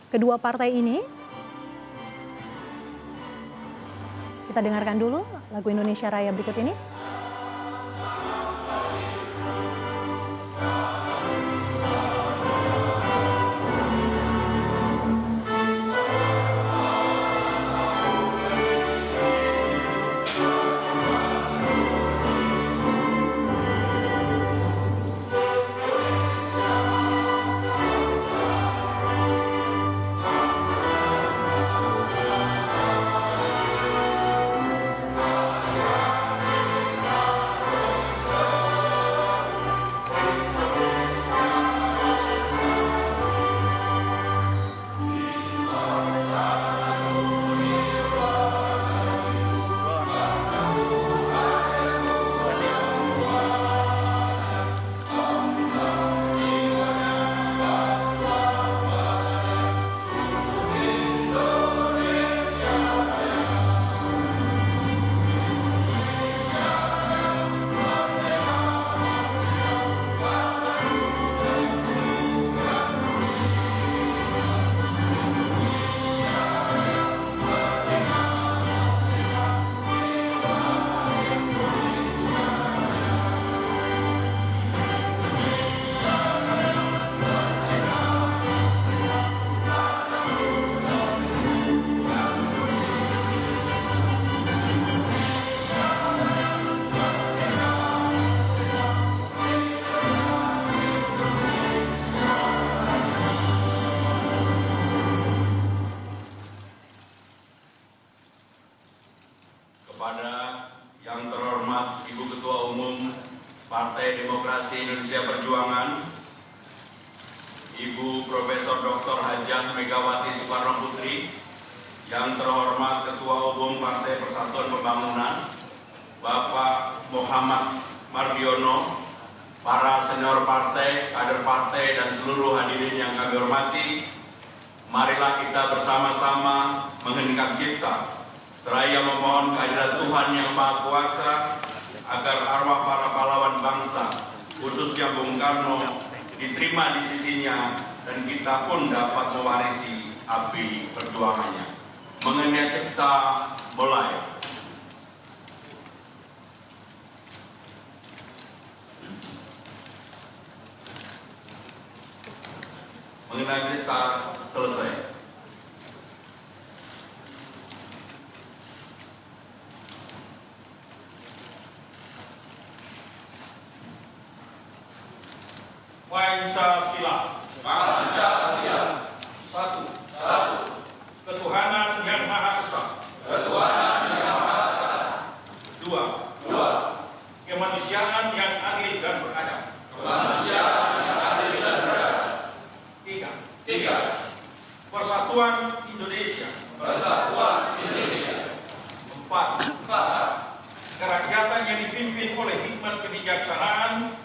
kedua partai ini. Kita dengarkan dulu lagu Indonesia Raya berikut ini. Kepada yang terhormat Ibu Ketua Umum Partai Demokrasi Indonesia Perjuangan, Ibu Profesor Dr. Hajah Megawati Soekarno Putri, yang terhormat Ketua Umum Partai Persatuan Pembangunan, Bapak Muhammad Mardiono, para senior partai, kader partai, dan seluruh hadirin yang kami hormati, marilah kita bersama-sama mengheningkan cipta seraya memohon kehadiran Tuhan Yang Maha Kuasa agar arwah para pahlawan bangsa, khususnya Bung Karno, diterima di sisinya dan kita pun dapat mewarisi api perjuangannya. Mengenai kita mulai. Mengenai kita selesai. Pancasila. Pancasila. Satu. Ketuhanan Yang Maha Esa. Dua. Kemanusiaan yang adil dan beradab. Tiga. Persatuan Indonesia. Empat. Kerakyatan yang dipimpin oleh hikmat kebijaksanaan.